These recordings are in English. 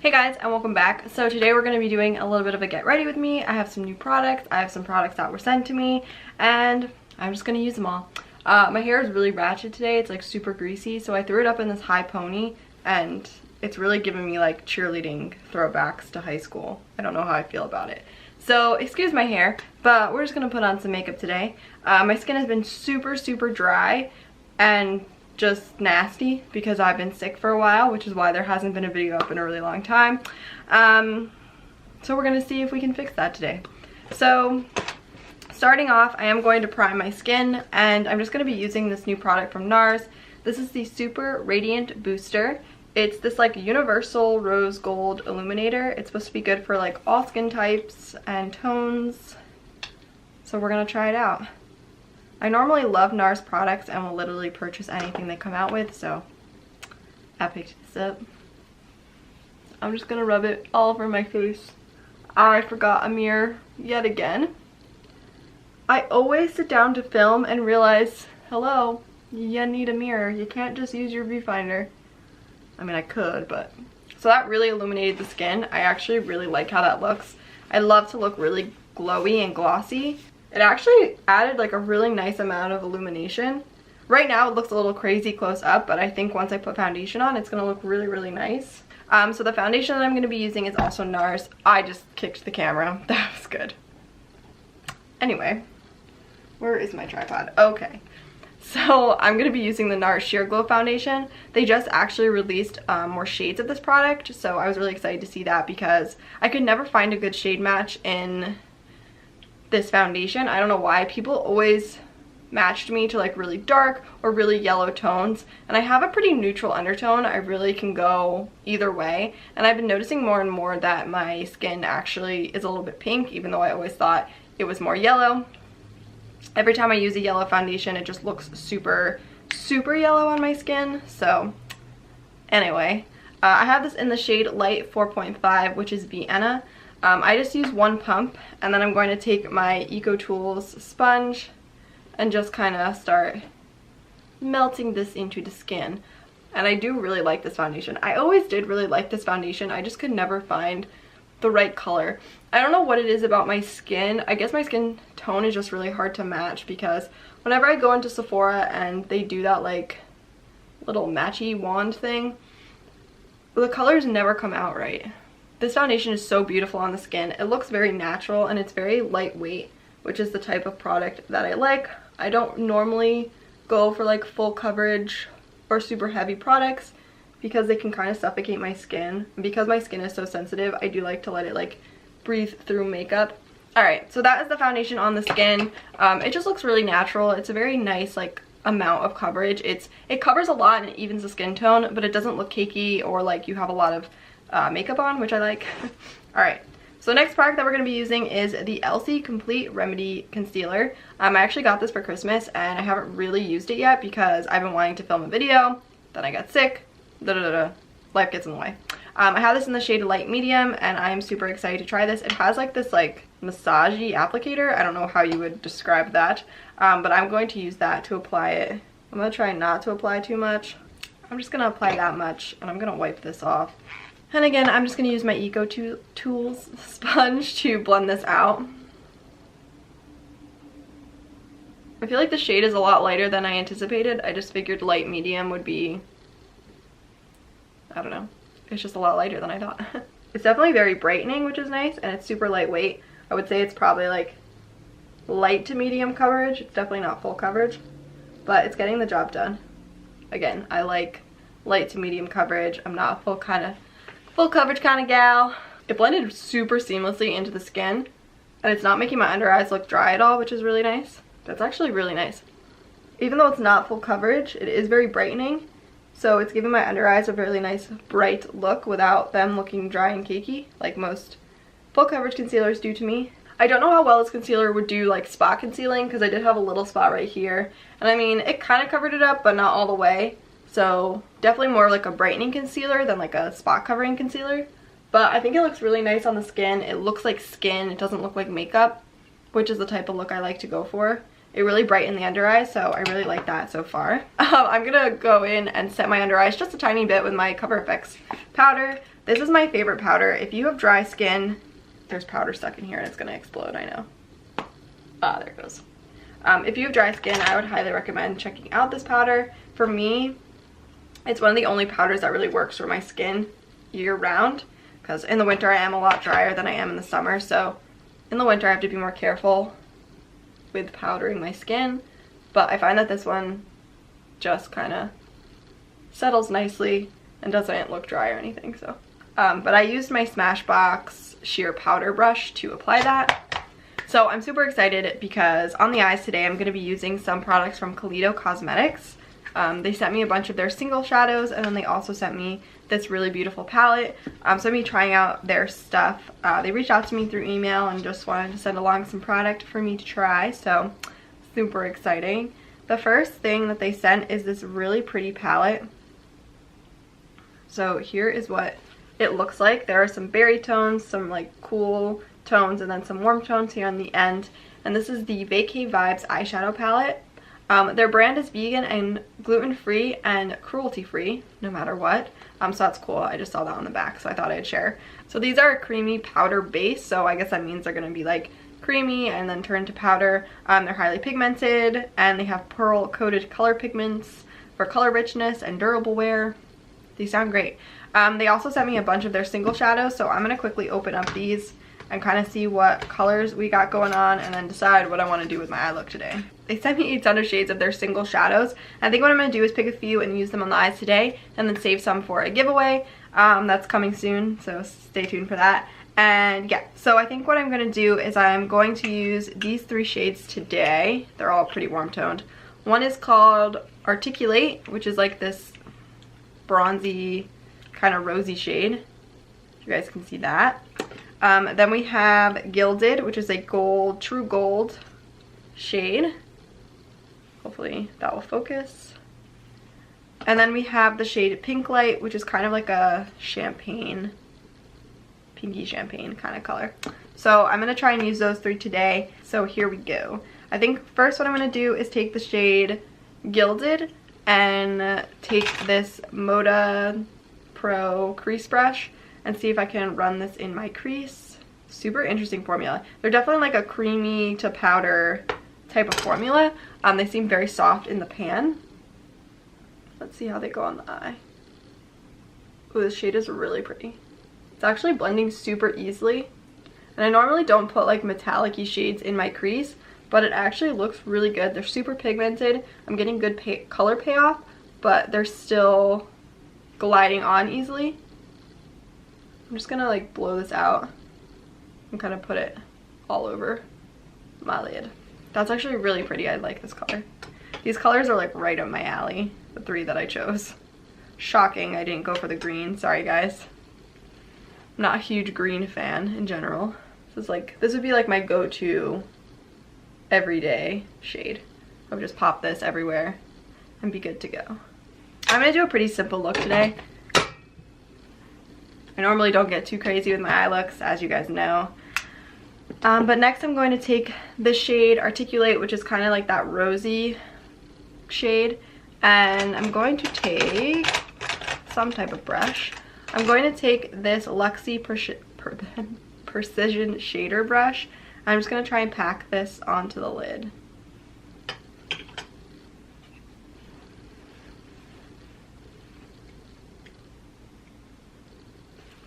Hey guys, and welcome back. So today we're going to be doing a little bit of a get ready with me. I have some new products. I have some products that were sent to me and I'm just going to use them all. My hair is really ratchet today. It's like super greasy, so I threw it up in this high pony and it's really giving me like cheerleading throwbacks to high school. I don't know how I feel about it. So excuse my hair, but we're just going to put on some makeup today. My skin has been super dry and just nasty because I've been sick for a while, which is why there hasn't been a video up in a really long time. So we're gonna see if we can fix that today. So starting off, I am going to prime my skin and I'm just gonna be using this new product from NARS. This is the Super Radiant Booster. It's this like universal rose gold illuminator. It's supposed to be good for like all skin types and tones. So we're gonna try it out. I normally love NARS products and will literally purchase anything they come out with, so I picked this up. I'm just gonna rub it all over my face. I forgot a mirror yet again. I always sit down to film and realize, hello, you need a mirror. You can't just use your viewfinder. I mean, I could, but... So that really illuminated the skin. I actually really like how that looks. I love to look really glowy and glossy. It actually added like a really nice amount of illumination. Right now it looks a little crazy close up, but I think once I put foundation on, it's going to look really nice. So the foundation that I'm going to be using is also NARS. I just kicked the camera. That was good. Anyway, where is my tripod? Okay. So I'm going to be using the NARS Sheer Glow Foundation. They just actually released more shades of this product, so I was really excited to see that because I could never find a good shade match in this foundation. I don't know why. People always matched me to like really dark or really yellow tones, and I have a pretty neutral undertone. I really can go either way, and I've been noticing more and more that my skin actually is a little bit pink, even though I always thought it was more yellow. Every time I use a yellow foundation, it just looks super yellow on my skin. So anyway, I have this in the shade Light 4.5, which is Vienna. I just use one pump, and then I'm going to take my EcoTools sponge and just kind of start melting this into the skin. And I do really like this foundation. I always did really like this foundation. I just could never find the right color. I don't know what it is about my skin. I guess my skin tone is just really hard to match because whenever I go into Sephora and they do that like little matchy wand thing, the colors never come out right. This foundation is so beautiful on the skin. It looks very natural and it's very lightweight, which is the type of product that I like. I don't normally go for like full coverage or super heavy products because they can kind of suffocate my skin. And because my skin is so sensitive, I do like to let it like breathe through makeup. Alright, so that is the foundation on the skin. It just looks really natural. It's a very nice like amount of coverage. It covers a lot and it evens the skin tone, but it doesn't look cakey or like you have a lot of makeup on, which I like. Alright, so the next product that we're going to be using is the Elsie Complete Remedy Concealer. I actually got this for Christmas and I haven't really used it yet because I've been wanting to film a video, then I got sick, life gets in the way. I have this in the shade Light Medium and I'm super excited to try this. It has like this like massagey applicator. I don't know how you would describe that, but I'm going to use that to apply it. I'm going to try not to apply too much. I'm just going to apply that much and I'm going to wipe this off. And again, I'm just going to use my EcoTools sponge to blend this out. I feel like the shade is a lot lighter than I anticipated. I just figured light medium would be, I don't know, it's just a lot lighter than I thought. It's definitely very brightening, which is nice, and it's super lightweight. I would say it's probably like light to medium coverage. It's definitely not full coverage, but it's getting the job done. Again, I like light to medium coverage. I'm not a full coverage kind of gal. It blended super seamlessly into the skin and it's not making my under eyes look dry at all, which is really nice. That's actually really nice. Even though it's not full coverage, it is very brightening, so it's giving my under eyes a really nice bright look without them looking dry and cakey like most full coverage concealers do to me. I don't know how well this concealer would do like spot concealing because I did have a little spot right here, and I mean it kind of covered it up but not all the way. So definitely more like a brightening concealer than like a spot covering concealer. But I think it looks really nice on the skin. It looks like skin. It doesn't look like makeup, which is the type of look I like to go for. It really brightened the under eyes, so I really like that so far. I'm gonna go in and set my under eyes just a tiny bit with my Cover FX powder. This is my favorite powder. If you have dry skin, there's powder stuck in here and it's gonna explode, I know. Ah, there it goes. If you have dry skin, I would highly recommend checking out this powder. For me, it's one of the only powders that really works for my skin year round, because in the winter I am a lot drier than I am in the summer, so in the winter I have to be more careful with powdering my skin, but I find that this one just kind of settles nicely and doesn't look dry or anything. So but I used my Smashbox sheer powder brush to apply that. So I'm super excited because on the eyes today I'm going to be using some products from Kaleido Cosmetics. They sent me a bunch of their single shadows, and then they also sent me this really beautiful palette. So I'm trying out their stuff. They reached out to me through email and just wanted to send along some product for me to try, so super exciting. The first thing that they sent is this really pretty palette. So here is what it looks like. There are some berry tones, some like cool tones, and then some warm tones here on the end. And this is the Vacay Vibes eyeshadow palette. Their brand is vegan and gluten-free and cruelty-free, no matter what. So that's cool. I just saw that on the back, so I thought I'd share. So these are a creamy powder base, so I guess that means they're going to be like creamy and then turn to powder. They're highly pigmented, and they have pearl-coated color pigments for color richness and durable wear. These sound great. They also sent me a bunch of their single shadows, so I'm going to quickly open up these and kind of see what colors we got going on and then decide what I want to do with my eye look today. They sent me 800 shades of their single shadows. I think what I'm going to do is pick a few and use them on the eyes today, and then save some for a giveaway. That's coming soon, so stay tuned for that. And yeah, so I think what I'm going to do is I'm going to use these 3 shades today. They're all pretty warm toned. One is called Articulate, which is like this bronzy kind of rosy shade. You guys can see that. Then we have Gilded, which is a gold, true gold shade. Hopefully that will focus. And then we have the shade Pink Light, which is kind of like a champagne, pinky champagne kind of color. So I'm going to try and use those 3 today. So here we go. I think first what I'm going to do is take the shade Gilded and take this Moda Pro crease brush and see if I can run this in my crease. Super interesting formula. They're definitely like a creamy to powder type of formula. They seem very soft in the pan. Let's see how they go on the eye. Oh, this shade is really pretty. It's actually blending super easily. And I normally don't put like metallic-y shades in my crease, but it actually looks really good. They're super pigmented. I'm getting good color payoff, but they're still gliding on easily. I'm just gonna like blow this out and kind of put it all over my lid. That's actually really pretty. I like this color. These colors are like right up my alley, the 3 that I chose. Shocking I didn't go for the green. Sorry guys. I'm not a huge green fan in general. This would be like my go-to everyday shade. I would just pop this everywhere and be good to go. I'm gonna do a pretty simple look today. I normally don't get too crazy with my eye looks, as you guys know. But next I'm going to take the shade Articulate, which is kind of like that rosy shade. And I'm going to take some type of brush. I'm going to take this Luxie Precision Shader brush. I'm just going to try and pack this onto the lid.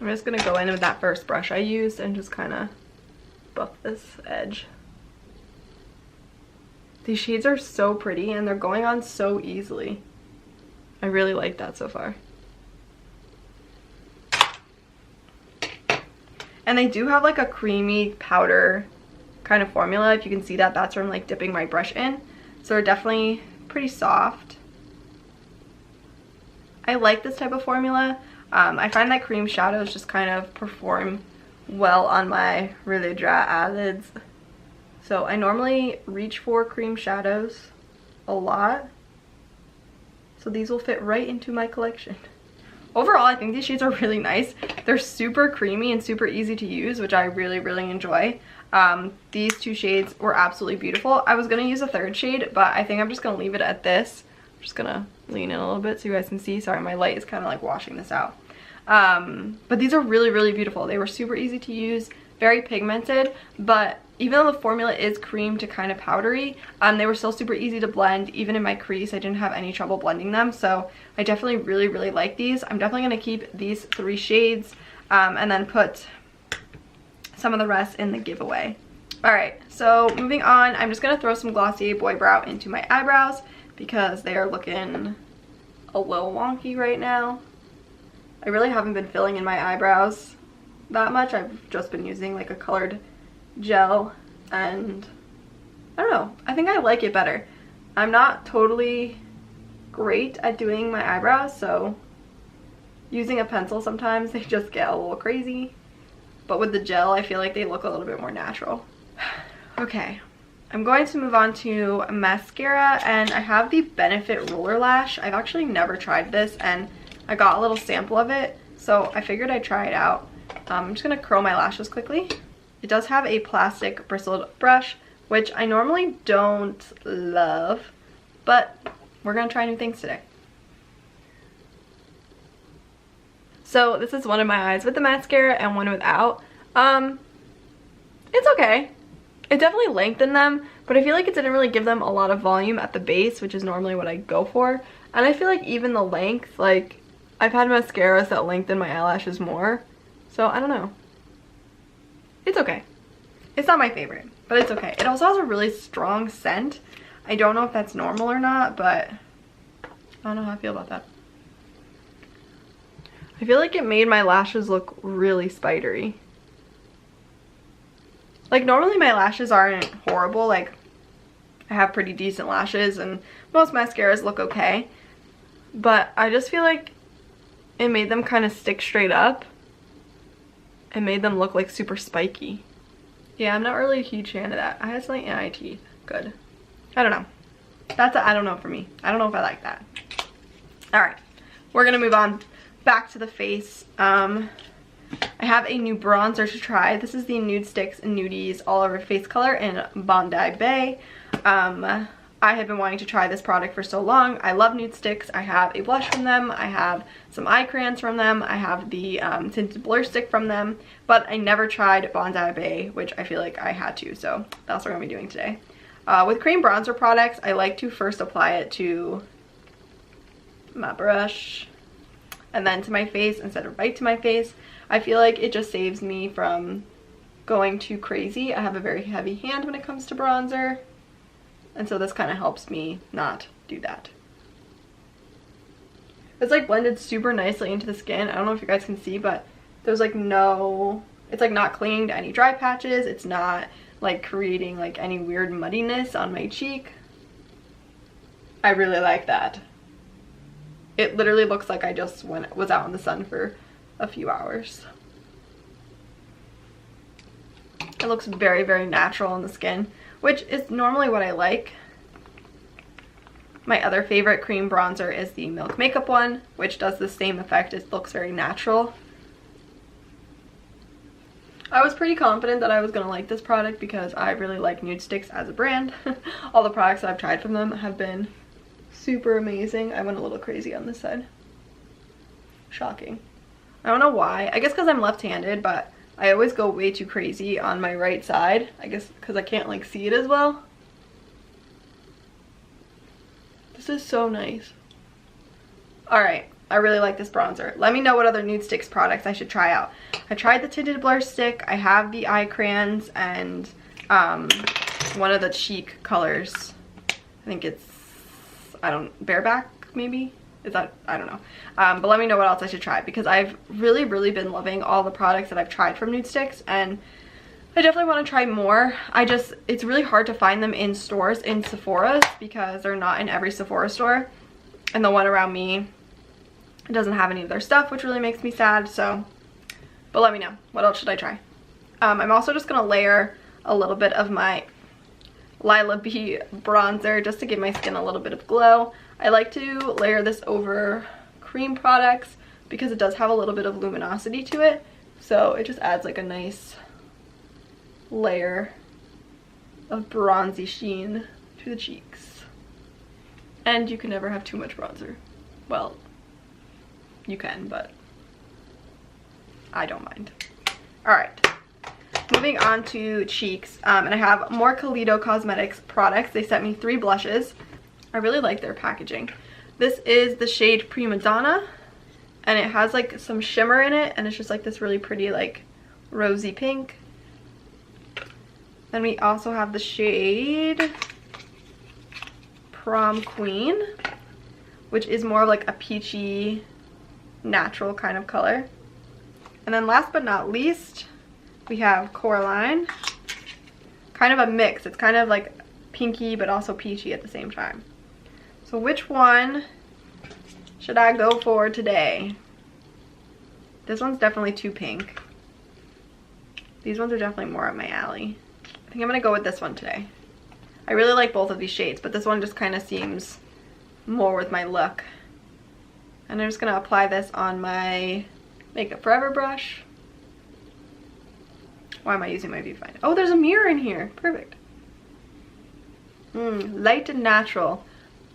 I'm just going to go in with that first brush I used and just kind of buff this edge. These shades are so pretty and they're going on so easily. I really like that so far. And they do have like a creamy powder kind of formula. If you can see that, that's from like dipping my brush in. So they're definitely pretty soft. I like this type of formula. I find that cream shadows just kind of perform well on my really dry eyelids. So I normally reach for cream shadows a lot. So these will fit right into my collection. Overall, I think these shades are really nice. They're super creamy and super easy to use, which I really, really enjoy. These 2 shades were absolutely beautiful. I was going to use a 3rd shade, but I think I'm just going to leave it at this. I'm just going to lean in a little bit so you guys can see. Sorry, my light is kind of like washing this out. But these are really, really beautiful. They were super easy to use, very pigmented, but even though the formula is cream to kind of powdery, they were still super easy to blend. Even in my crease, I didn't have any trouble blending them, so I definitely really, really like these. I'm definitely going to keep these 3 shades and then put some of the rest in the giveaway. Alright, so moving on, I'm just going to throw some Glossier Boy Brow into my eyebrows because they are looking a little wonky right now. I really haven't been filling in my eyebrows that much. I've just been using like a colored gel, and I don't know, I think I like it better. I'm not totally great at doing my eyebrows, so using a pencil sometimes they just get a little crazy, but with the gel I feel like they look a little bit more natural. Okay, I'm going to move on to mascara, and I have the Benefit Roller Lash. I've actually never tried this, and I got a little sample of it, so I figured I'd try it out. I'm just going to curl my lashes quickly. It does have a plastic bristled brush, which I normally don't love, but we're going to try new things today. So this is one of my eyes with the mascara and one without. It's okay. It definitely lengthened them, but I feel like it didn't really give them a lot of volume at the base, which is normally what I go for. And I feel like even the length, like, I've had mascaras that lengthen my eyelashes more, so I don't know. It's okay. It's not my favorite, but it's okay. It also has a really strong scent. I don't know if that's normal or not, but I don't know how I feel about that. I feel like it made my lashes look really spidery. Like, normally my lashes aren't horrible. Like, I have pretty decent lashes and most mascaras look okay. But I just feel like it made them kind of stick straight up. It made them look like super spiky. Yeah, I'm not really a huge fan of that. I had something in my teeth. Good. I don't know. That's a I don't know for me. I don't know if I like that. Alright, we're going to move on back to the face. I have a new bronzer to try. This is the Nude Sticks and Nudies All Over Face Color in Bondi Bay. I have been wanting to try this product for so long. I love Nude Sticks. I have a blush from them. I have some eye crayons from them. I have the tinted blur stick from them. But I never tried Bondi Bay, which I feel like I had to. So that's what I'm going to be doing today. With cream bronzer products, I like to first apply it to my brush and then to my face instead of right to my face. I feel like it just saves me from going too crazy. I have a very heavy hand when it comes to bronzer, and so this kind of helps me not do that. It's like blended super nicely into the skin. I don't know if you guys can see, but there's like no, it's like not clinging to any dry patches. It's not like creating like any weird muddiness on my cheek. I really like that. It literally looks like I just was out in the sun for a few hours. It looks very, very natural on the skin, which is normally what I like. My other favorite cream bronzer is the Milk Makeup one, which does the same effect. It looks very natural. I was pretty confident that I was going to like this product because I really like Nude Sticks as a brand. All the products that I've tried from them have been super amazing. I went a little crazy on this side. Shocking. I don't know why. I guess because I'm left-handed, but I always go way too crazy on my right side. I guess because I can't like see it as well. This is so nice. Alright, I really like this bronzer. Let me know what other Nude Sticks products I should try out. I tried the tinted blur stick. I have the eye crayons and one of the cheek colors. I think it's, bareback maybe? Is that, I don't know. But let me know what else I should try because I've really, really been loving all the products that I've tried from Nude Sticks, and I definitely want to try more. It's really hard to find them in stores, in Sephora's, because they're not in every Sephora store. And the one around me doesn't have any of their stuff, which really makes me sad, so. But let me know. What else should I try? I'm also just going to layer a little bit of my Lila B bronzer just to give my skin a little bit of glow. I like to layer this over cream products because it does have a little bit of luminosity to it. So it just adds like a nice layer of bronzy sheen to the cheeks. And you can never have too much bronzer. Well, you can, but I don't mind. Alright, moving on to cheeks, and I have more Kaleido Cosmetics products. They sent me 3 blushes. I really like their packaging. This is the shade Prima Donna, and it has like some shimmer in it, and it's just like this really pretty like rosy pink. Then we also have the shade Prom Queen, which is more of like a peachy, natural kind of color. And then last but not least, we have Coraline. Kind of a mix. It's kind of like pinky but also peachy at the same time. So which one should I go for today? This one's definitely too pink. These ones are definitely more up my alley. I think I'm gonna go with this one today. I really like both of these shades, but this one just kind of seems more with my look. And I'm just gonna apply this on my Makeup Forever brush. Why am I using my viewfinder? Oh, there's a mirror in here. Perfect. Light and natural.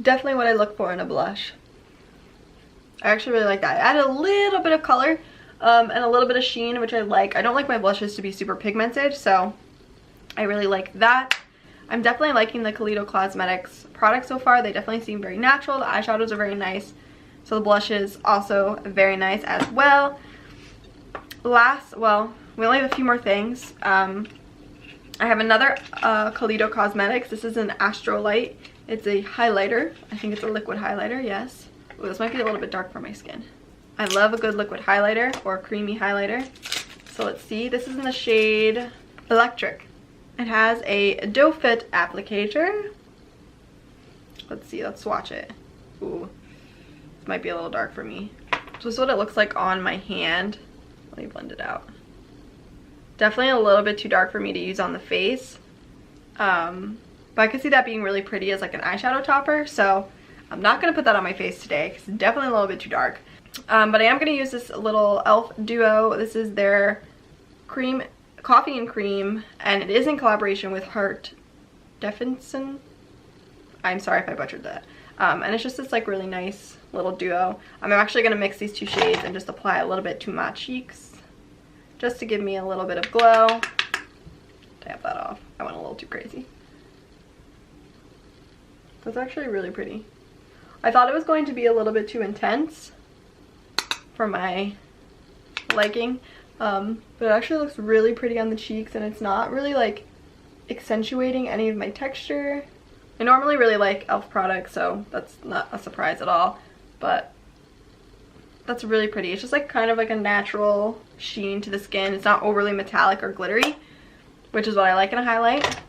Definitely what I look for in a blush. I actually really like that. I added a little bit of color and a little bit of sheen, which I like. I don't like my blushes to be super pigmented, so I really like that. I'm definitely liking the Kaleido Cosmetics products so far. They definitely seem very natural. The eyeshadows are very nice. So the blushes also very nice as well. Well, we only have a few more things. I have another Kaleido Cosmetics. This is an Astro Light. It's a highlighter. I think it's a liquid highlighter, yes. Ooh, this might be a little bit dark for my skin. I love a good liquid highlighter or creamy highlighter. So let's see. This is in the shade Electric. It has a doe fit applicator. Let's see. Let's swatch it. Ooh, this might be a little dark for me. So this is what it looks like on my hand. Let me blend it out. Definitely a little bit too dark for me to use on the face. But I could see that being really pretty as like an eyeshadow topper, so I'm not going to put that on my face today because it's definitely a little bit too dark. But I am going to use this little e.l.f. duo. This is their coffee and cream, and it is in collaboration with Hart Defenson. I'm sorry if I butchered that. And it's just this like really nice little duo. I'm actually going to mix these 2 shades and just apply a little bit to my cheeks just to give me a little bit of glow. Tap that off. I went a little too crazy. That's actually really pretty. I thought it was going to be a little bit too intense for my liking, but it actually looks really pretty on the cheeks, and it's not really like accentuating any of my texture. I normally really like e.l.f. products, so that's not a surprise at all, but that's really pretty. It's just like kind of like a natural sheen to the skin. It's not overly metallic or glittery, which is what I like in a highlight.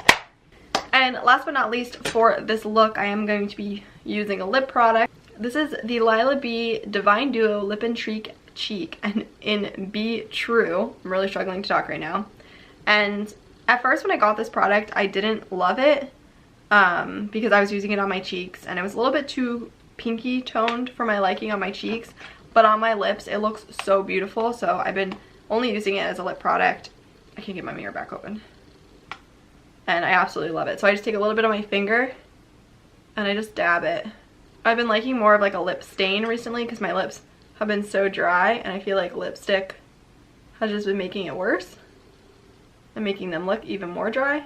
And last but not least, for this look, I am going to be using a lip product. This is the Lila B Divine Duo Lip and Cheek and in Be True. I'm really struggling to talk right now. And at first when I got this product, I didn't love it because I was using it on my cheeks, and it was a little bit too pinky toned for my liking on my cheeks. But on my lips, it looks so beautiful, so I've been only using it as a lip product. I can get my mirror back open. And I absolutely love it. So I just take a little bit of my finger and I just dab it. I've been liking more of like a lip stain recently because my lips have been so dry, and I feel like lipstick has just been making it worse and making them look even more dry.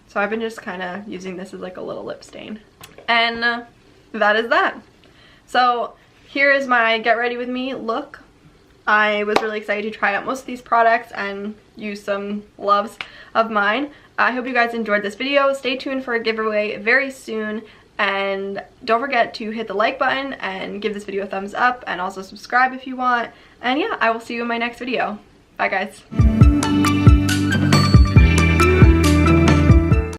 So I've been just kind of using this as like a little lip stain. And that is that. So here is my get ready with me look. I was really excited to try out most of these products and use some loves of mine. I hope you guys enjoyed this video. Stay tuned for a giveaway very soon, and don't forget to hit the like button and give this video a thumbs up, and also subscribe if you want. And yeah, I will see you in my next video. Bye guys.